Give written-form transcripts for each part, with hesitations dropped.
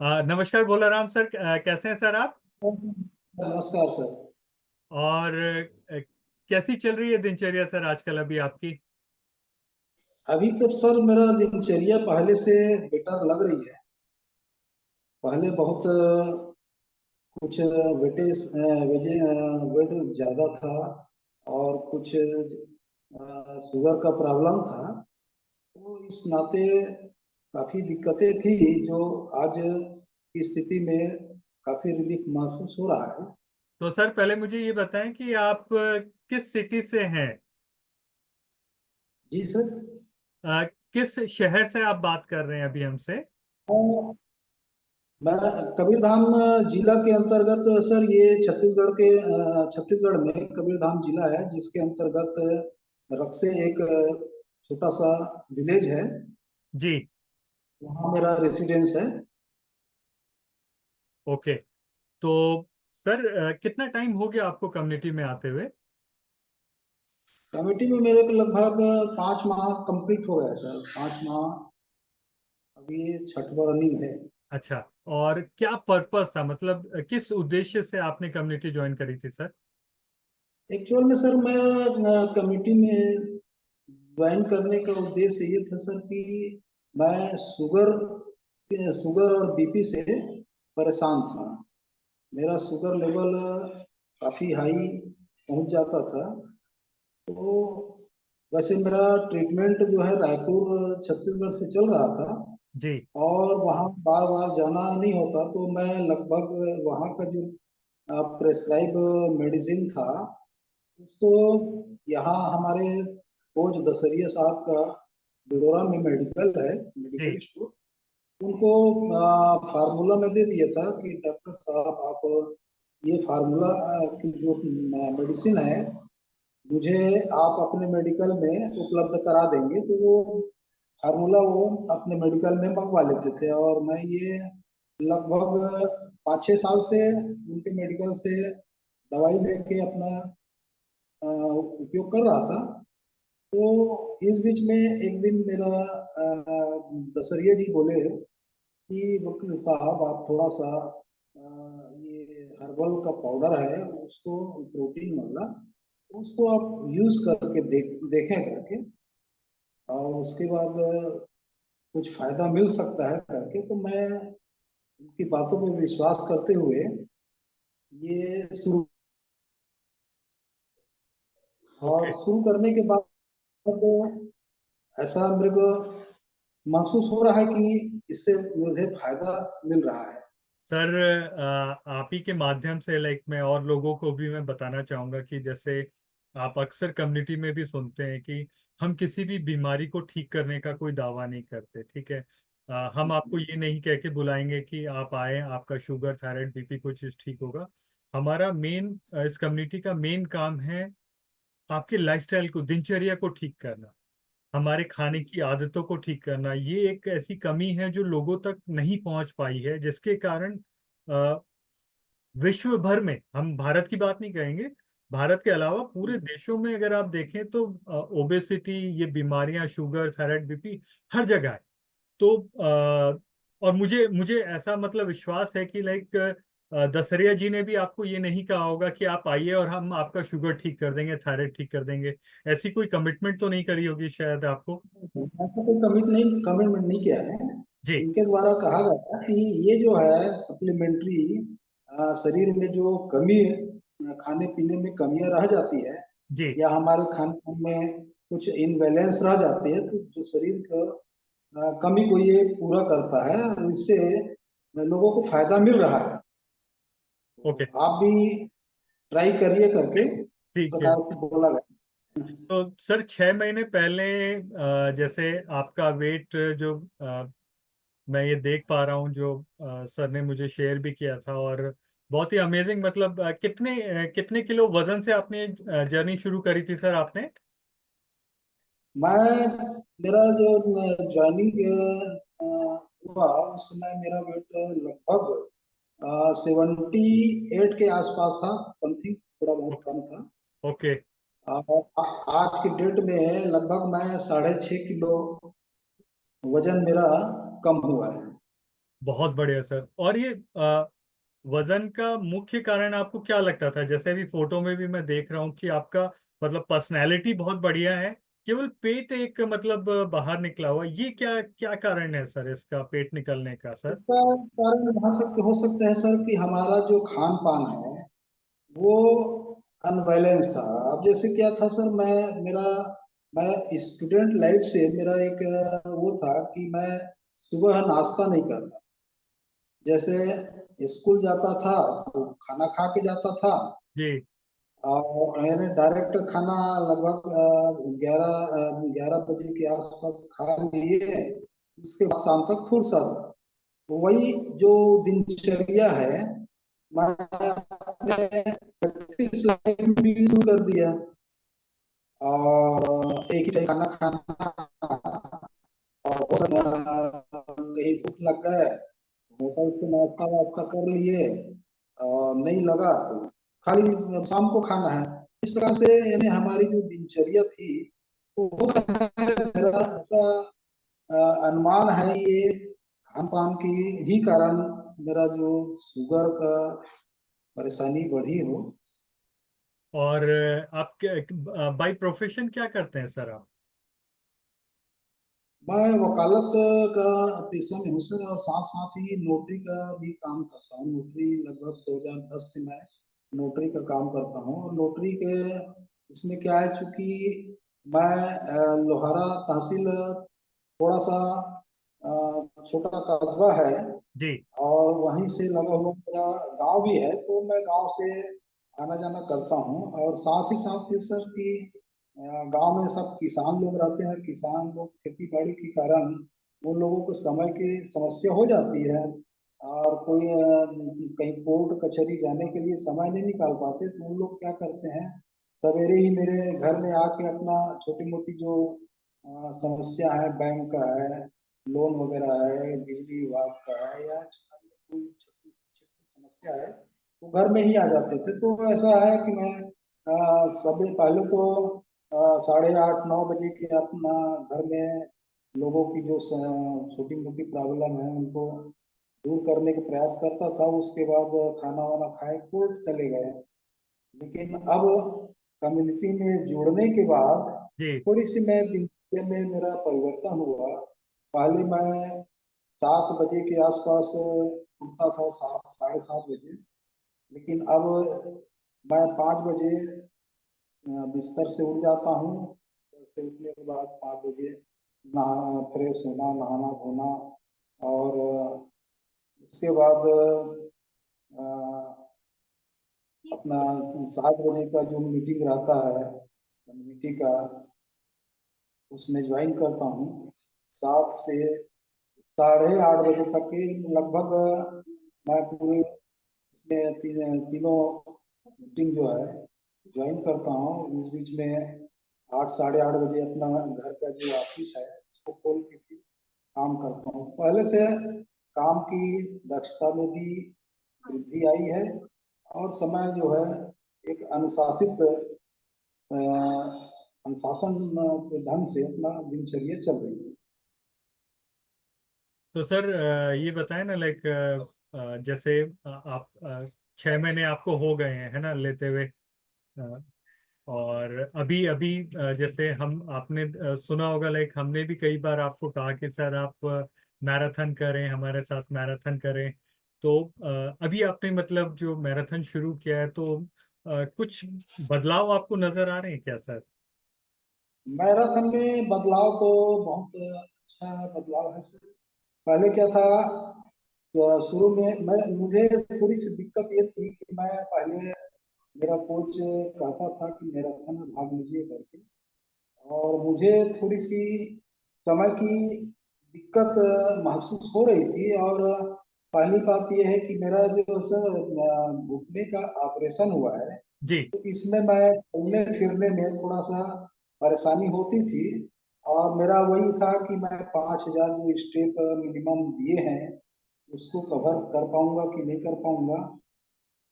नमस्कार भोलाराम सर, कैसे हैं सर आप? नमस्कार सर। और कैसी चल रही है दिनचर्या सर आजकल अभी आपकी? अभी तक सर मेरा दिनचर्या पहले से बेटर लग रही है। पहले बहुत कुछ वेट ज़्यादा था और कुछ शुगर का प्रॉब्लम था। तो इस नाते काफ़ी दिक्कतें थी जो आज की स्थिति में काफ़ी रिलीफ महसूस हो रहा है। तो सर पहले मुझे ये बताएं कि आप किस सिटी से हैं? जी सर। अ, किस शहर से आप बात कर रहे हैं अभी हमसे? मैं कबीरधाम जिला के अंतर्गत सर, ये छत्तीसगढ़ में कबीरधाम जिला है जिसके अंतर्गत रक्से एक छोटा सा विलेज है। जी। वहाँ मेरा रेसिडेंस है। ओके। तो सर कितना टाइम हो गया आपको कम्युनिटी में आते हुए? कमेटी में मेरे को लगभग 5 माह कंप्लीट हो गया सर। 5 माह, अभी ये छठवां रनिंग है। अच्छा। और क्या पर्पस था, मतलब किस उद्देश्य से आपने कम्युनिटी ज्वाइन करी थी सर? एक्चुअल में सर मैं कमेटी में ज्वाइन करने का उद्देश्य ये था सर कि मैं शुगर और बीपी से परेशान था। मेरा शुगर लेवल काफ़ी हाई पहुंच जाता था। तो वैसे मेरा ट्रीटमेंट जो है रायपुर छत्तीसगढ़ से चल रहा था जी। और वहाँ बार बार जाना नहीं होता, तो मैं लगभग वहाँ का जो प्रेस्क्राइब मेडिसिन था उसको यहाँ हमारे कोच दसरिया साहब का बिडोरा में मेडिकल है, जी। मेडिकल स्टोर, उनको फार्मूला में दे दिया था कि डॉक्टर साहब आप ये फार्मूला की जो मेडिसिन है मुझे आप अपने मेडिकल में उपलब्ध करा देंगे। तो वो फार्मूला वो अपने मेडिकल में मंगवा लेते थे और मैं ये लगभग 5-6 साल से उनके मेडिकल से दवाई लेके अपना उपयोग कर रहा था। तो इस बीच में एक दिन मेरा दसरिया जी बोले कि वकील साहब आप थोड़ा सा ये हर्बल का पाउडर है उसको, प्रोटीन वाला, उसको आप यूज करके देखें करके, और उसके बाद कुछ फायदा मिल सकता है करके। तो मैं उनकी बातों पर विश्वास करते हुए ये शुरू, और ओके। शुरू करने के बाद ऐसा मेरे को महसूस हो रहा है कि इससे मुझे फायदा मिल रहा है। सर आप ही के माध्यम से मैं और लोगों को भी मैं बताना चाहूंगा कि जैसे आप अक्सर कम्युनिटी में भी सुनते हैं कि हम किसी भी बीमारी को ठीक करने का कोई दावा नहीं करते, ठीक है। हम आपको ये नहीं कह के बुलाएंगे कि आप आए आपका शुगर थायराइड बीपी कुछ चीज ठीक होगा। हमारा मेन इस कम्युनिटी का मेन काम है आपके लाइफस्टाइल को, दिनचर्या को ठीक करना, हमारे खाने जी की आदतों को ठीक करना। ये एक ऐसी कमी है जो लोगों तक नहीं पहुंच पाई है, जिसके कारण विश्व भर में, हम भारत की बात नहीं करेंगे, भारत के अलावा पूरे जी। देशों में अगर आप देखें तो ओबेसिटी, ये बीमारियां, शुगर थायराइड बीपी हर जगह है। तो और मुझे मुझे ऐसा मतलब विश्वास है कि दसरिया जी ने भी आपको ये नहीं कहा होगा कि आप आइए और हम आपका शुगर ठीक कर देंगे, थायराइड ठीक कर देंगे। ऐसी कोई कमिटमेंट तो नहीं करी होगी शायद आपको। ऐसा कोई कमिटमेंट नहीं किया है। जी। इनके द्वारा कहा गया था कि ये जो है सप्लीमेंट्री, शरीर में जो कमी, खाने पीने में कमियां रह जाती है जी। या हमारे खाने पान में कुछ इनबैलेंस रह जाती है, तो जो शरीर का कमी को ये पूरा करता है और इससे लोगों को फायदा मिल रहा है। ओके। तो आप भी ट्राई करिए करके इस ठीक है। प्रकार से बोला गया। तो सर 6 महीने पहले जैसे आपका वेट जो मैं ये देख पा रहा हूँ, जो सर ने मुझे शेयर भी किया था, और बहुत ही अमेजिंग, मतलब कितने किलो वजन से आपने जर्नी शुरू करी थी सर आपने? मैं मेरा जो ज्वाइनिंग हुआ उस समय मेरा वेट लगभग 78 के आसपास था, समथिंग, थोड़ा बहुत ओके। कम था। ओके। आज की डेट में लगभग मैं 6.5 किलो वजन मेरा कम हुआ है। बहुत बढ़िया सर। और ये वजन का मुख्य कारण आपको क्या लगता था? जैसे अभी फोटो में भी मैं देख रहा हूँ कि आपका मतलब पर्सनैलिटी बहुत बढ़िया है, केवल पेट एक मतलब बाहर निकला हुआ, ये क्या क्या कारण है सर इसका पेट निकलने का सर? इसका कारण यहाँ तक हो सकता है सर कि हमारा जो खान पान है वो अनबैलेंस था। अब जैसे क्या था सर, मैं स्टूडेंट लाइफ से मेरा एक वो था कि मैं सुबह नाश्ता नहीं करता। जैसे स्कूल जाता था तो खाना खा के जाता था, जी। और मैंने डायरेक्ट खाना लगभग 11 बजे के आसपास खा लिए। उसके बाद शाम तक फुर्सत। वही जो दिनचर्या है, मैं अपने प्रैक्टिस लाइफ में भी शुरू कर दिया। और एक ही टाइम खाना खाना, और कहीं भूख लग गए, होटल से नाश्ता वास्ता कर लिए, और नहीं लगा तो खाली शाम को खाना है। इस प्रकार से यानी हमारी जो दिनचर्या थी, वो हो सकता है मेरा ऐसा अनुमान है, ये खान पान की ही कारण मेरा जो शुगर का परेशानी बढ़ी हो। और आप बाय प्रोफेशन क्या करते हैं सर आप? मैं वकालत का पेशा में हूँ सर, और साथ साथ ही नौकरी का भी काम करता हूँ। नौकरी लगभग 2010 से मैं नौकरी का काम करता हूँ। और नौकरी के इसमें क्या है, चूंकि मैं लोहारा तहसील, थोड़ा सा छोटा कस्बा है, जी। और वहीं से लगा हुआ मेरा गांव भी है, तो मैं गांव से आना जाना करता हूँ। और साथ ही साथ ये सर कि गांव में सब किसान लोग रहते हैं। किसान लोग खेती बाड़ी के कारण उन लोगों को समय की समस्या हो जाती है, और कोई कहीं कोर्ट कचहरी जाने के लिए समय नहीं निकाल पाते, तो उन लोग क्या करते हैं, सवेरे ही मेरे घर में आके अपना छोटी मोटी जो समस्या है, बैंक का है, लोन वगैरह है, बिजली विभाग का है, या कोई छोटी छोटी समस्या है, वो घर में ही आ जाते थे। तो ऐसा है कि मैं सबसे पहले तो 8:30 9 बजे के अपना घर में लोगों की जो छोटी मोटी प्रॉब्लम है उनको दूर करने का प्रयास करता था। उसके बाद खाना वाना खाए कोर्ट चले गए। लेकिन अब कम्युनिटी में जुड़ने के बाद जी। थोड़ी सी मैं दिनचर्या में मेरा परिवर्तन हुआ। पहले मैं 7 बजे के आसपास उठता था, 7 साढ़े 7 बजे। लेकिन अब मैं 5 बजे बिस्तर से उठ जाता हूँ। बिस्तर से उठने के बाद 5 बजे नहा फ्रेश होना, नहाना धोना, और उसके बाद अ, अपना 7 बजे का जो मीटिंग रहता है कम्युनिटी का, उसमें ज्वाइन करता हूँ। 7 से 8:30 बजे तक के लगभग मैं पूरे उसमें तीनों मीटिंग जो है ज्वाइन करता हूँ। इस बीच में 8 साढ़े 8 बजे अपना घर का जो ऑफिस है उसको खोल के फिर काम करता हूँ। पहले से काम की दक्षता में भी वृद्धि आई है, और समय जो है एक अनुशासित अनुशासन के ढंग से अपना दिनचर्या चल रही है। तो सर ये बताएं ना, लाइक जैसे आप 6 महीने आपको हो गए हैं है ना लेते हुए, अ, और अभी अभी जैसे हम आपने सुना होगा, लाइक हमने भी कई बार आपको कहा कि सर आप मैराथन करें, हमारे साथ मैराथन करें। तो अभी आपने मतलब जो मैराथन शुरू किया है, तो कुछ बदलाव आपको नजर आ रहे हैं क्या सर? मैराथन में बदलाव तो बहुत अच्छा बदलाव है सर। पहले क्या था, तो शुरू में मुझे थोड़ी सी दिक्कत ये थी कि मैं पहले, मेरा कोच कहता था कि मैराथन में भाग लीजिए करके, और मुझे थोड़ी सी समय की दिक्कत महसूस हो रही थी। और पहली बात यह है कि मेरा जो सर घुटने का ऑपरेशन हुआ है, जी। तो इसमें मैं चलने फिरने में थोड़ा सा परेशानी होती थी। और मेरा वही था कि मैं 5,000 जो स्टेप मिनिमम दिए हैं उसको कवर कर पाऊंगा कि नहीं कर पाऊंगा।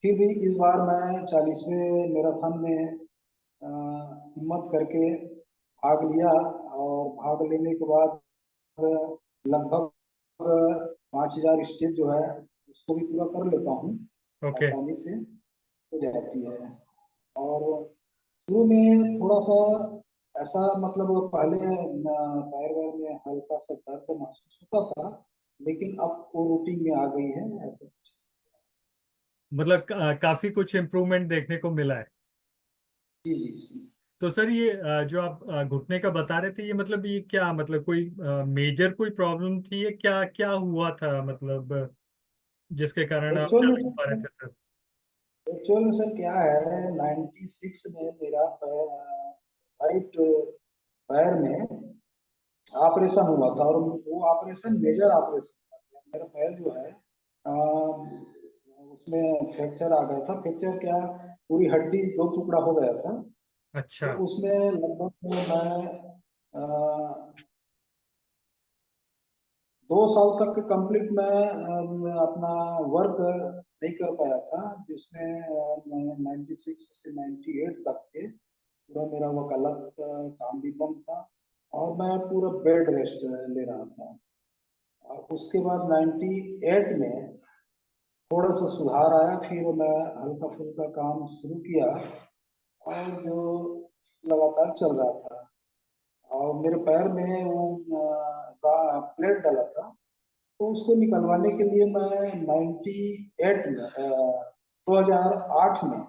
फिर भी इस बार मैं 40वें मैराथन में हिम्मत करके भाग लिया। और भाग लेने के बाद लगभग 5,000 स्टेप जो है उसको भी पूरा कर लेता हूँ, ओके। आसानी से हो जाती है। और शुरू में थोड़ा सा ऐसा मतलब पहले पैर वैर में हल्का सा दर्द महसूस होता था, लेकिन अब वो रूटीन में आ गई है ऐसा कुछ। मतलब काफी कुछ इम्प्रूवमेंट देखने को मिला है। जी जी जी। तो सर ये जो आप घुटने का बता रहे थे, ये मतलब ये क्या मतलब कोई मेजर कोई प्रॉब्लम थी, ये क्या क्या हुआ था मतलब जिसके कारण आप एक्चुअल चल में नहीं पा रहे सर थे सर? एक्चुअल में सर क्या है, 96 में मेरा राइट पैर में ऑपरेशन हुआ था, और वो ऑपरेशन मेजर ऑपरेशन था। मेरा पैर जो है उसमें फ्रैक्चर आ गया था। फ्रैक्चर क्या, पूरी हड्डी दो टुकड़ा हो गया था। अच्छा। तो उसमें लगभग मैं अ, 2 साल तक कंप्लीट मैं अपना वर्क नहीं कर पाया था, जिसमें 96 से 98 तक के पूरा मेरा वकालत का काम भी बंद था, और मैं पूरा बेड रेस्ट ले रहा था। और उसके बाद 98 में थोड़ा सा सुधार आया, फिर मैं हल्का फुल्का काम शुरू किया, और जो लगातार चल रहा था। और मेरे पैर में वो प्लेट डाला था, तो उसको निकलवाने के लिए मैं 98 में 2008 में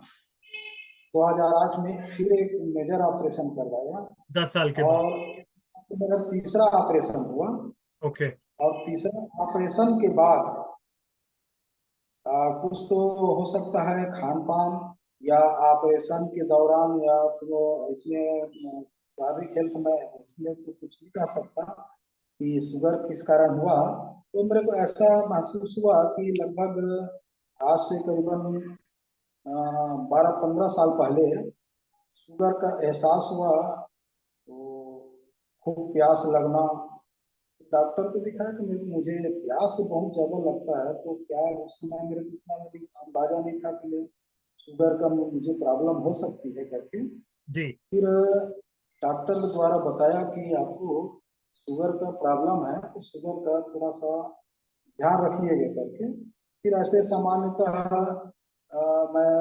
2008 में फिर एक मेजर ऑपरेशन करवाया। 10 साल के बाद। और मेरा तीसरा ऑपरेशन हुआ। ओके। और तीसरा ऑपरेशन के बाद कुछ तो हो सकता है खान पान, या ऑपरेशन के दौरान, या फिर इसमें शारीरिक हेल्थ में, इसमें तो कुछ नहीं कह सकता कि शुगर किस कारण हुआ। तो मेरे को ऐसा महसूस हुआ कि लगभग आज से करीबन 12-15 साल पहले शुगर का एहसास हुआ। तो खूब प्यास लगना, डॉक्टर को दिखाया कि मुझे प्यास बहुत ज्यादा लगता है, तो क्या उस समय मेरे को इतना भी अंदाजा नहीं था कि शुगर का मुझे प्रॉब्लम हो सकती है करके। जी। फिर डॉक्टर के द्वारा बताया कि आपको शुगर का प्रॉब्लम है, तो शुगर का थोड़ा सा ध्यान रखिएगा करके। फिर ऐसे सामान्यतः मैं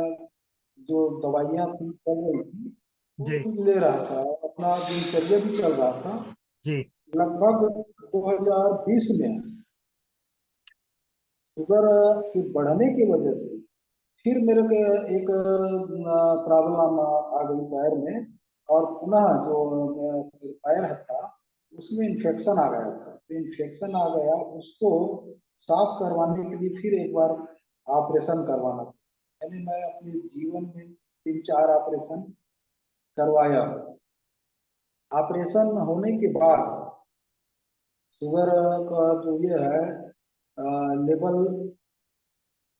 जो दवाइयाँ चल रही थी जी। वो ले रहा था, अपना दिनचर्या भी चल रहा था। जी। लगभग 2020 में शुगर के बढ़ने की वजह से फिर मेरे को एक प्रॉब्लम आ गई पैर में। और पुनः जो पैर था उसमें इन्फेक्शन आ गया था। तो इन्फेक्शन आ गया, उसको साफ करवाने के लिए फिर एक बार ऑपरेशन करवाना था। यानी मैं अपने जीवन में 3-4 ऑपरेशन करवाया। ऑपरेशन होने के बाद शुगर का जो ये है लेवल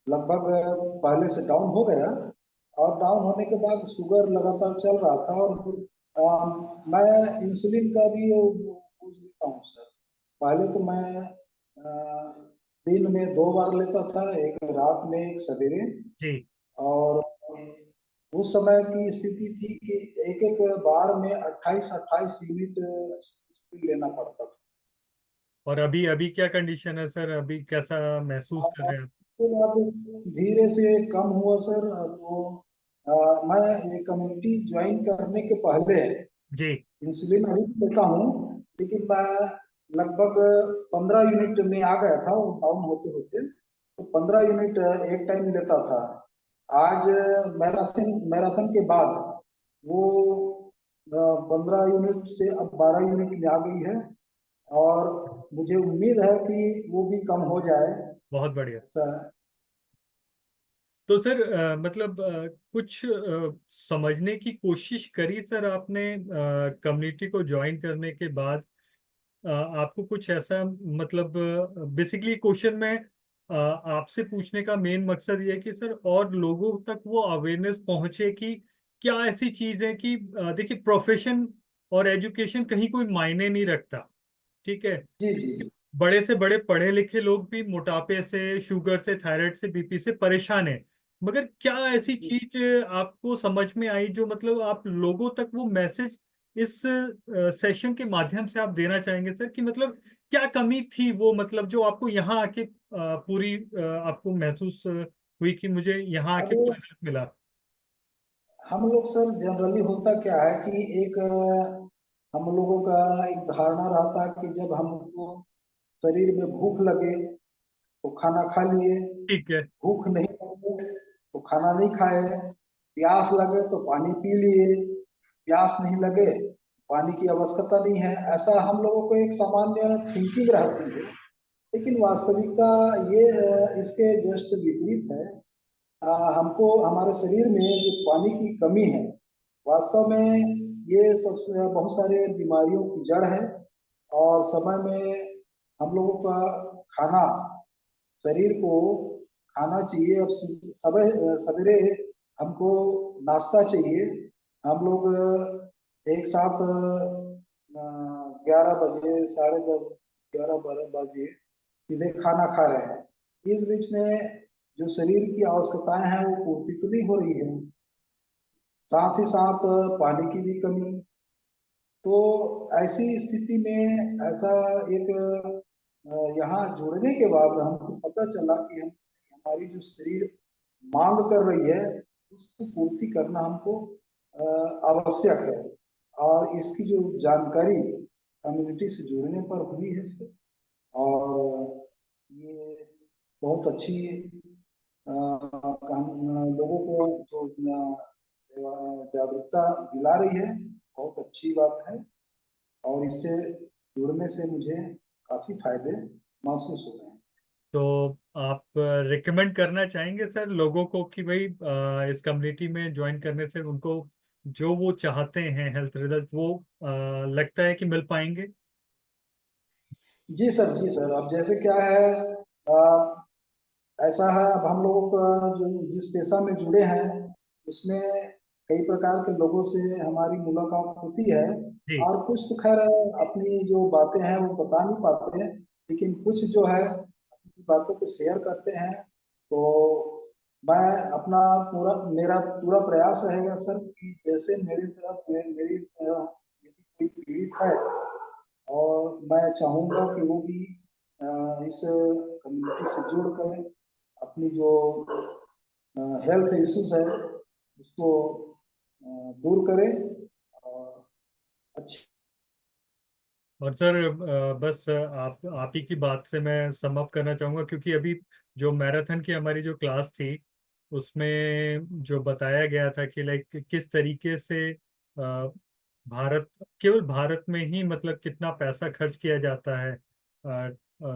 लगभग पहले से डाउन हो गया। और डाउन होने के बाद शुगर लगातार चल रहा था। और मैं इंसुलिन का भी यूज लेता हूँ सर। पहले तो मैं दिन में 2 बार लेता था, एक रात में एक सवेरे। जी। और उस समय की स्थिति थी कि एक एक बार में 28-28 यूनिट लेना पड़ता था। और अभी अभी क्या कंडीशन है सर, अभी कैसा महसूस कर रहे हैं आप? तो अब धीरे से कम हुआ सर। तो मैं ये कम्युनिटी ज्वाइन करने के पहले जी। इंसुलिन अभी भी लेता हूँ, लेकिन मैं लगभग 15 यूनिट में आ गया था, वो डाउन होते होते। तो 15 यूनिट एक टाइम लेता था। आज मैराथन मैराथन के बाद वो 15 यूनिट से अब 12 यूनिट में आ गई है। और मुझे उम्मीद है कि वो भी कम हो जाए बहुत बढ़िया। ऐसा। तो सर मतलब कुछ समझने की कोशिश करी सर आपने कम्युनिटी को ज्वाइन करने के बाद? आपको कुछ ऐसा मतलब बेसिकली क्वेश्चन में आपसे पूछने का मेन मकसद ये है कि सर और लोगों तक वो अवेयरनेस पहुंचे कि क्या ऐसी चीज है कि देखिए प्रोफेशन और एजुकेशन कहीं कोई मायने नहीं रखता। ठीक है। जी जी बड़े से बड़े पढ़े लिखे लोग भी मोटापे से, शुगर से, थायराइड से, बीपी से परेशान है। मगर क्या ऐसी जी। चीज आपको समझ में आई जो मतलब आप लोगों तक वो मैसेज इस सेशन के माध्यम से आप देना चाहेंगे सर, कि मतलब क्या कमी थी वो, मतलब जो आपको यहाँ आके पूरी आपको महसूस हुई कि मुझे यहाँ आके अब पूरा मिला। हम लोग सर जनरली होता क्या है कि एक हम लोगों का एक धारणा रहता है कि जब हमको शरीर में भूख लगे तो खाना खा लिए, ठीक है। भूख नहीं लगे तो खाना नहीं खाए, प्यास लगे तो पानी पी लिए, प्यास नहीं लगे पानी की आवश्यकता नहीं है। ऐसा हम लोगों को एक सामान्य थिंकिंग रहती है, लेकिन वास्तविकता ये इसके जस्ट विपरीत है। हमको हमारे शरीर में जो पानी की कमी है, वास्तव में ये सब बहुत सारे बीमारियों की जड़ है। और समय में हम लोगों का खाना, शरीर को खाना चाहिए। अब सवेरे हमको नाश्ता चाहिए। हम लोग एक साथ 11 बजे, 10:30, 11-12 बजे सीधे खाना खा रहे हैं। इस बीच में जो शरीर की आवश्यकताएं हैं वो पूर्ति तो नहीं हो रही है, साथ ही साथ पानी की भी कमी। तो ऐसी स्थिति में ऐसा एक यहाँ जुड़ने के बाद हमको पता चला कि हम हमारी जो शरीर मांग कर रही है उसको पूर्ति करना हमको आवश्यक है। और इसकी जो जानकारी कम्युनिटी से जुड़ने पर हुई है सर, और ये बहुत अच्छी लोगों को जो जागरूकता दिला रही है, बहुत अच्छी बात है। और इससे जुड़ने से मुझे काफी फायदे महसूस हो रहे हैं। तो आप रिकमेंड करना चाहेंगे सर लोगों को कि भाई इस कम्युनिटी में ज्वाइन करने से उनको जो वो चाहते हैं हेल्थ रिजल्ट वो लगता है कि मिल पाएंगे? जी सर, जी सर। अब जैसे क्या है, आ, ऐसा है, अब हम लोगों का जो जिस पेशा में जुड़े हैं उसमें कई प्रकार के लोगों से हमारी मुलाकात होती है। जी। और कुछ तो खैर अपनी जो बातें हैं वो बता नहीं पाते हैं, लेकिन कुछ जो है अपनी बातों को शेयर करते हैं। तो मैं अपना पूरा मेरा पूरा प्रयास रहेगा सर कि जैसे मेरी तरफ मेरी तरह यदि कोई पीड़ित है, और मैं चाहूँगा कि वो भी इस कम्युनिटी से जुड़ कर अपनी जो हेल्थ इश्यूज है उसको दूर करें। और अच्छी। और सर बस आप ही की बात से मैं सम अप करना चाहूंगा, क्योंकि अभी जो मैराथन की हमारी जो क्लास थी उसमें जो बताया गया था कि लाइक किस तरीके से भारत, केवल भारत में ही मतलब कितना पैसा खर्च किया जाता है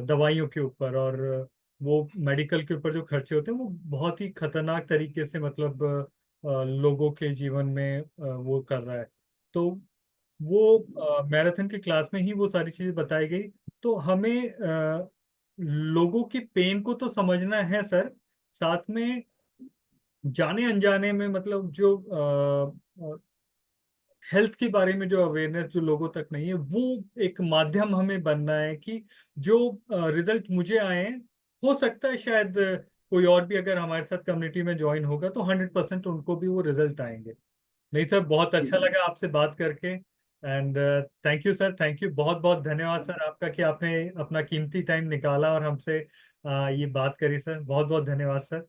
दवाइयों के ऊपर, और वो मेडिकल के ऊपर जो खर्चे होते हैं वो बहुत ही खतरनाक तरीके से मतलब लोगों के जीवन में वो कर रहा है। तो वो मैराथन की क्लास में ही वो सारी चीजें बताई गई। तो हमें लोगों की पेन को तो समझना है सर, साथ में जाने अनजाने में मतलब जो हेल्थ के बारे में जो अवेयरनेस जो लोगों तक नहीं है, वो एक माध्यम हमें बनना है कि जो रिजल्ट मुझे आए हैं, हो सकता है शायद कोई और भी अगर हमारे साथ कम्युनिटी में ज्वाइन होगा तो 100% उनको भी वो रिजल्ट आएंगे। नहीं सर, बहुत जी अच्छा जी। लगा आपसे बात करके। And thank you sir, thank you, बहुत बहुत धन्यवाद सर आपका कि आपने अपना कीमती टाइम निकाला और हमसे ये बात करी सर। बहुत बहुत धन्यवाद सर।